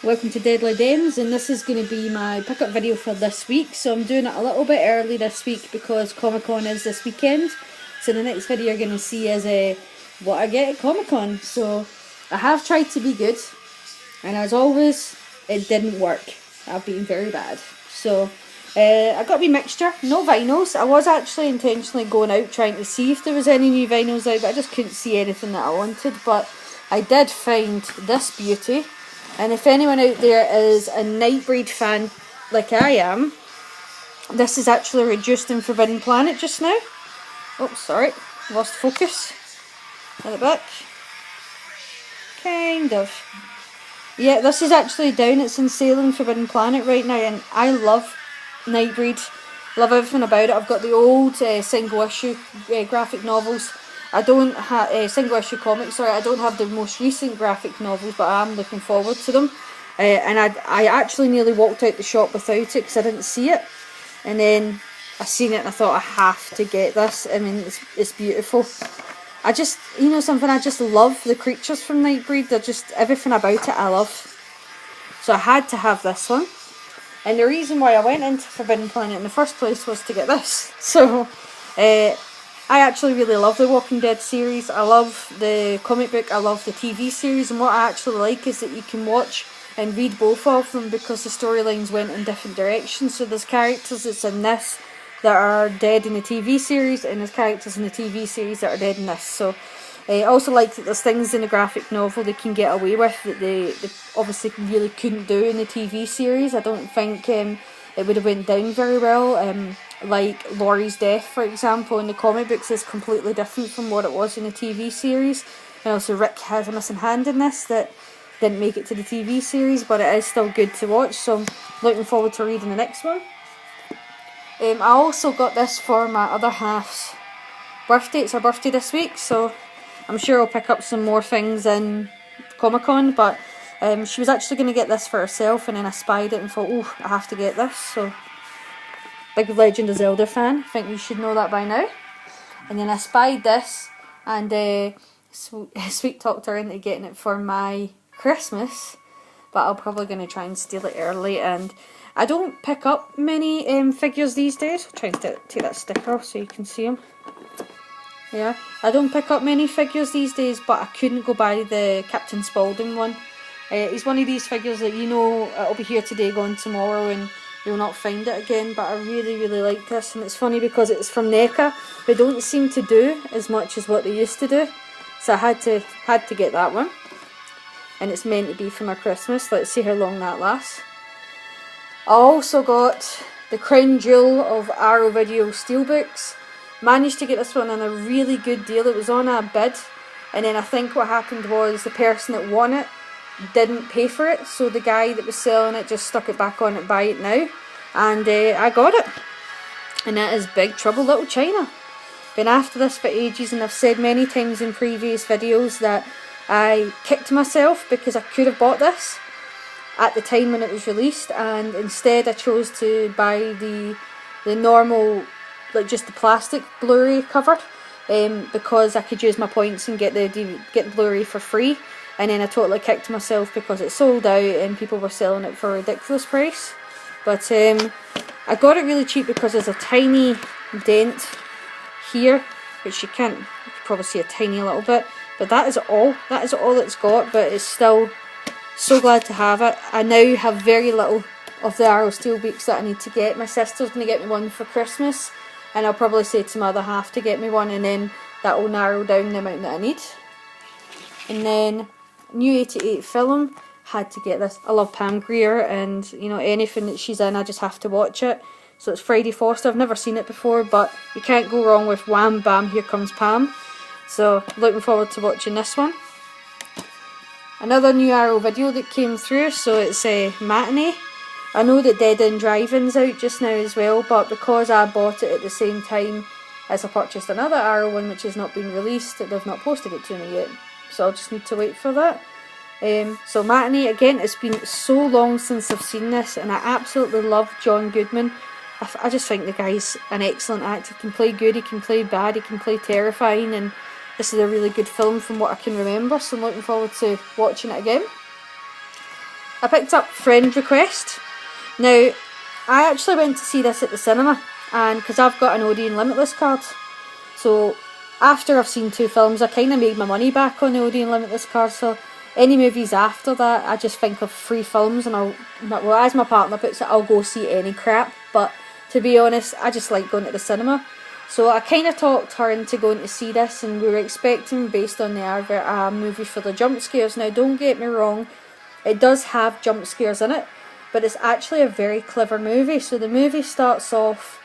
Welcome to Deadly Dens, and this is going to be my pickup video for this week. So I'm doing it a little bit early this week because Comic Con is this weekend. So the next video you're going to see is what I get at Comic Con. So I have tried to be good, and as always, it didn't work. I've been very bad. So I got me mixture, no vinyls. I was actually intentionally going out trying to see if there was any new vinyls out, but I just couldn't see anything that I wanted. But I did find this beauty. And if anyone out there is a Nightbreed fan like I am, this is actually reduced in Forbidden Planet just now. Oh, sorry, lost focus. At the back. Kind of. Yeah, this is actually down. It's in sale in Forbidden Planet right now, and I love Nightbreed. Love everything about it. I've got the old single issue graphic novels. I don't have single issue comics. Sorry, I don't have the most recent graphic novels, but I'm looking forward to them. And I actually nearly walked out the shop without it because I didn't see it, and then I seen it and I thought I have to get this. I mean, it's beautiful. I just, you know something, I just love the creatures from Nightbreed. They're just, everything about it I love. So I had to have this one. And the reason why I went into Forbidden Planet in the first place was to get this. So I actually really love the Walking Dead series. I love the comic book, I love the TV series, and what I actually like is that you can watch and read both of them because the storylines went in different directions. So there's characters that's in this that are dead in the TV series, and there's characters in the TV series that are dead in this. So I also like that there's things in the graphic novel they can get away with that they obviously really couldn't do in the TV series. I don't think it would have went down very well. Like Laurie's death, for example, in the comic books is completely different from what it was in the TV series. And also Rick has a missing hand in this that didn't make it to the TV series, but it is still good to watch, so I'm looking forward to reading the next one. I also got this for my other half's birthday. It's her birthday this week, so I'm sure I'll pick up some more things in Comic Con, but she was actually going to get this for herself, and then I spied it and thought, oh, I have to get this. So big Legend of Zelda fan, I think you should know that by now. And then I spied this and sweet talked her into getting it for my Christmas, but I'm probably going to try and steal it early. And I don't pick up many figures these days. I'll try and take that sticker off so you can see them. Yeah, I don't pick up many figures these days, but I couldn't go buy the Captain Spaulding one. He's one of these figures that, you know, it'll be here today, gone tomorrow, and you'll not find it again. But I really like this, and it's funny because it's from NECA. They don't seem to do as much as what they used to do, so I had to get that one. And it's meant to be for my Christmas. Let's see how long that lasts. I also got the Crown Jewel of Arrow Video Steelbooks. Managed to get this one on a really good deal. It was on a bid, and then I think what happened was the person that won it didn't pay for it, so the guy that was selling it just stuck it back on it, buy it now, and I got it. And that is Big Trouble Little China. Been after this for ages, and I've said many times in previous videos that I kicked myself because I could have bought this at the time when it was released, and instead I chose to buy the normal, like just the plastic Blu-ray cover, because I could use my points and get the Blu-ray for free. And then I totally kicked myself because it sold out and people were selling it for a ridiculous price. But I got it really cheap because there's a tiny dent here, which you can probably see a tiny little bit. But that is all it's got, but it's still so glad to have it. I now have very little of the Arrow Steelbooks that I need to get. My sister's going to get me one for Christmas, and I'll probably say to my other half to get me one, and then that will narrow down the amount that I need. And then New 88 film, had to get this. I love Pam Grier, and you know, anything that she's in I just have to watch it. So it's Friday Foster. I've never seen it before, but you can't go wrong with Wham Bam Here Comes Pam. So looking forward to watching this one. Another new Arrow video that came through, so it's a Matinee. I know that Dead End Driving's out just now as well, but because I bought it at the same time as I purchased another Arrow one which has not been released, they've not posted it to me yet, so I'll just need to wait for that. So Matinee, again, it's been so long since I've seen this, and I absolutely love John Goodman. I just think the guy's an excellent actor. He can play good, he can play bad, he can play terrifying, and this is a really good film from what I can remember, so I'm looking forward to watching it again. I picked up Friend Request. Now, I actually went to see this at the cinema, and because I've got an Odeon Limitless card, so after I've seen 2 films, I kind of made my money back on the Odeon Limitless card. So any movies after that, I just think of 3 films, and well, as my partner puts it, I'll go see any crap. But to be honest, I just like going to the cinema. So I kind of talked her into going to see this, and we were expecting, based on the advert, a movie for the jump scares. Now, don't get me wrong, it does have jump scares in it, but it's actually a very clever movie. So the movie starts off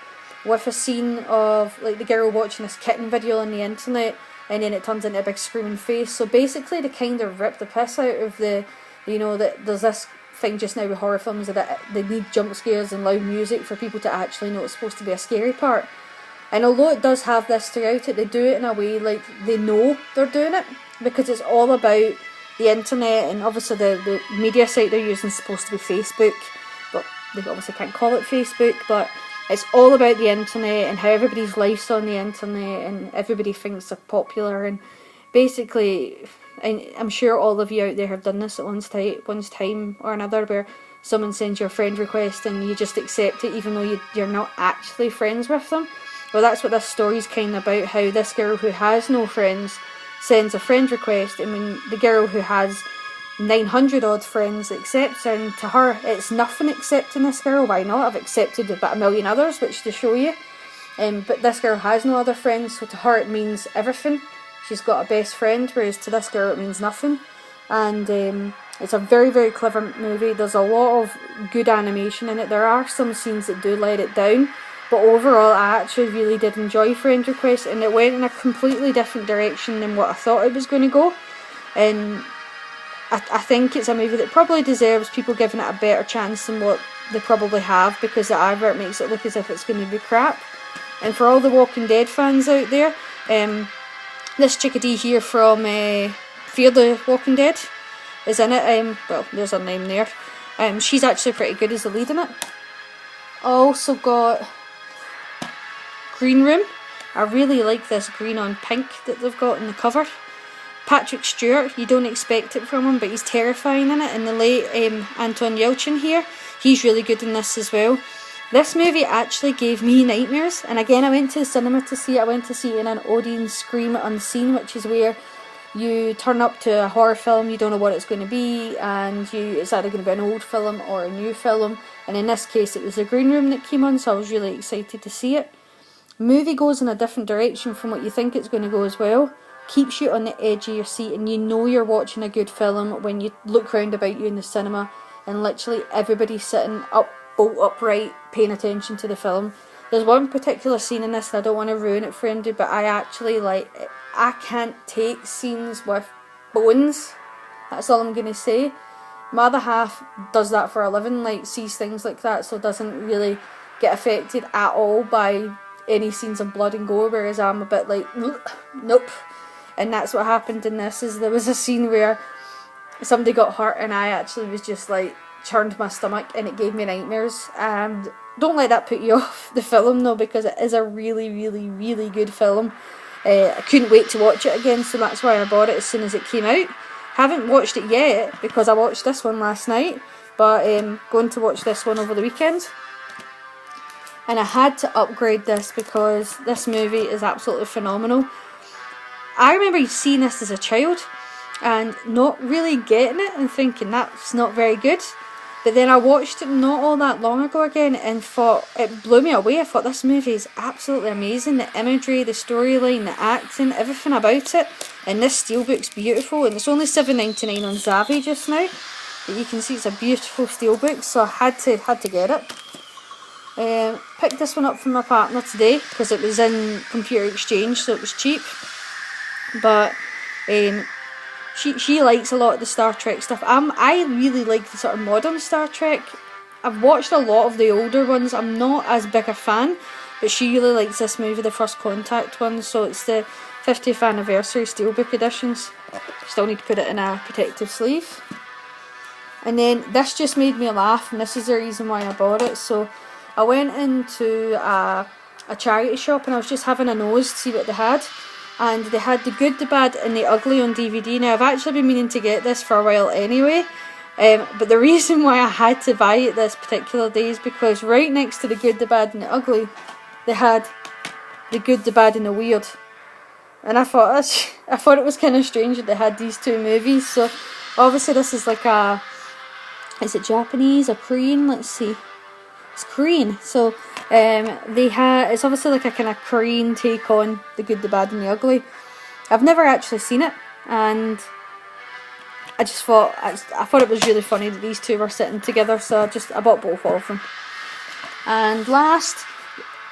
with a scene of like the girl watching this kitten video on the internet, and then it turns into a big screaming face. So basically they kind of rip the piss out of the, you know, that there's this thing just now with horror films that they need jump scares and loud music for people to actually know it's supposed to be a scary part. And although it does have this throughout it, they do it in a way like they know they're doing it, because it's all about the internet, and obviously the media site they're using is supposed to be Facebook, but they obviously can't call it Facebook, but it's all about the internet and how everybody's life's on the internet and everybody thinks they're popular. And basically, and I'm sure all of you out there have done this at one's time or another, where someone sends you a friend request and you just accept it even though you're not actually friends with them. Well, that's what this story's kind of about, how this girl who has no friends sends a friend request, and when the girl who has 900 odd friends accepts her, and to her it's nothing accepting this girl. Why not? I've accepted about 1,000,000 others, which to show you. But this girl has no other friends, so to her it means everything. She's got a best friend, whereas to this girl it means nothing. And it's a very, very clever movie. There's a lot of good animation in it. There are some scenes that do let it down, but overall I actually really did enjoy Friend Request, and it went in a completely different direction than what I thought it was going to go. And I think it's a movie that probably deserves people giving it a better chance than what they probably have, because the advert makes it look as if it's going to be crap. And for all the Walking Dead fans out there, this chickadee here from Fear the Walking Dead is in it. Well, there's her name there. She's actually pretty good as the lead in it. I also got Green Room. I really like this green on pink that they've got in the cover. Patrick Stewart, you don't expect it from him, but he's terrifying in it. And the late Anton Yelchin here, he's really good in this as well. This movie actually gave me nightmares, and again I went to the cinema to see it. I went to see it in an Odeon Scream Unseen, which is where you turn up to a horror film, you don't know what it's going to be, and it's either going to be an old film or a new film. And in this case it was The Green Room that came on, so I was really excited to see it. The movie goes in a different direction from what you think it's going to go as well. Keeps you on the edge of your seat, and you know you're watching a good film when you look round about you in the cinema and literally everybody's sitting up bolt upright paying attention to the film. There's one particular scene in this, and I don't want to ruin it for anybody, but I can't take scenes with bones. That's all I'm going to say. My other half does that for a living, like sees things like that, so doesn't really get affected at all by any scenes of blood and gore, whereas I'm a bit like, nope. And that's what happened in this, is there was a scene where somebody got hurt and I actually was just like, churned my stomach, and it gave me nightmares. And don't let that put you off the film though, because it is a really, really, really good film. I couldn't wait to watch it again, so that's why I bought it as soon as it came out. Haven't watched it yet because I watched this one last night, but going to watch this one over the weekend. And I had to upgrade this because this movie is absolutely phenomenal. I remember seeing this as a child and not really getting it and thinking that's not very good. But then I watched it not all that long ago again and thought, it blew me away. I thought this movie is absolutely amazing. The imagery, the storyline, the acting, everything about it. And this steelbook's beautiful, and it's only $7.99 on Zavvi just now. But you can see it's a beautiful steelbook, so I had to get it. Picked this one up from my partner today because it was in Computer Exchange, so it was cheap. But she likes a lot of the Star Trek stuff. I really like the sort of modern Star Trek. I've watched a lot of the older ones. I'm not as big a fan, but she really likes this movie, the First Contact one. So it's the 50th anniversary steelbook editions. Still need to put it in a protective sleeve. And then this just made me laugh, and this is the reason why I bought it. So I went into a charity shop and I was just having a nose to see what they had. And they had The Good, The Bad and The Ugly on DVD. Now I've actually been meaning to get this for a while anyway, But the reason why I had to buy it this particular day is because right next to The Good, the Bad and the Ugly, they had The Good, the Bad and the Weird. And I thought it was kind of strange that they had these two movies. So obviously this is like a, is it Japanese or Korean? Let's see. It's Korean. So it's obviously like a kind of Korean take on The Good, the Bad and the Ugly. I've never actually seen it, and I just thought I thought it was really funny that these two were sitting together, so I bought both of them. And last,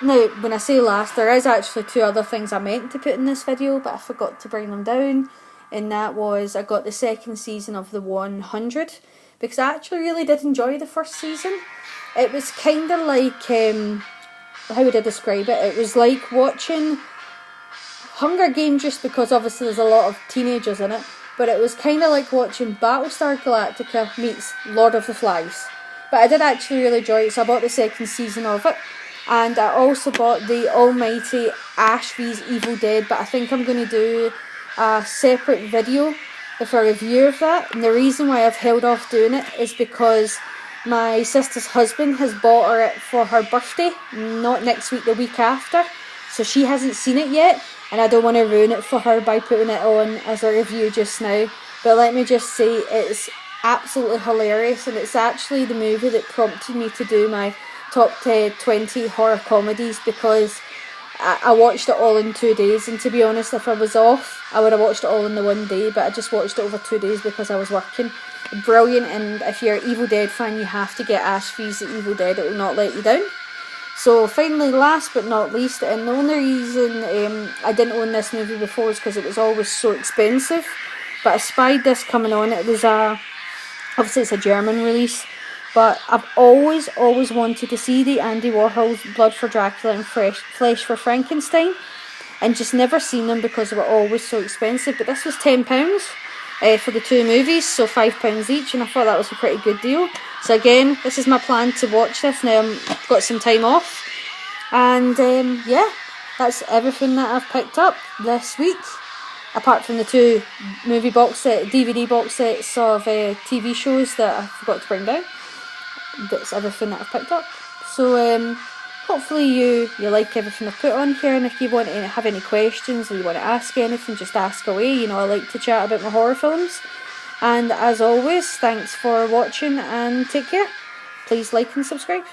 now when I say last, there is actually two other things I meant to put in this video, but I forgot to bring them down. And that was, I got the second season of The 100, because I actually really did enjoy the first season. It was kind of like, how would I describe it? It was like watching Hunger Games, just because obviously there's a lot of teenagers in it, but it was kind of like watching Battlestar Galactica meets Lord of the Flies. But I did actually really enjoy it, so I bought the second season of it. And I also bought the almighty Ash vs Evil Dead, but I think I'm going to do a separate video for a review of that. And the reason why I've held off doing it is because my sister's husband has bought her it for her birthday, not next week, the week after. So she hasn't seen it yet, and I don't want to ruin it for her by putting it on as a review just now. But let me just say, it's absolutely hilarious, and it's actually the movie that prompted me to do my top 20 horror comedies, because I watched it all in 2 days, and to be honest, if I was off, I would have watched it all in the one day, but I just watched it over 2 days because I was working. Brilliant, and if you're an Evil Dead fan, you have to get Ash vs Evil Dead, it will not let you down. So finally, last but not least, and the only reason I didn't own this movie before is because it was always so expensive, but I spied this coming on. It was obviously it's a German release, but I've always wanted to see the Andy Warhol's Blood for Dracula and Flesh for Frankenstein, and just never seen them because they were always so expensive. But this was £10 for the two movies, so £5 each, and I thought that was a pretty good deal. So again, this is my plan to watch this now I've got some time off. And yeah, that's everything that I've picked up this week, apart from the two DVD box sets of TV shows that I forgot to bring down. That's everything that I've picked up. So hopefully you like everything I've put on here, and if you want to have any questions or you want to ask anything, just ask away. You know, I like to chat about my horror films. And as always, thanks for watching and take care. Please like and subscribe.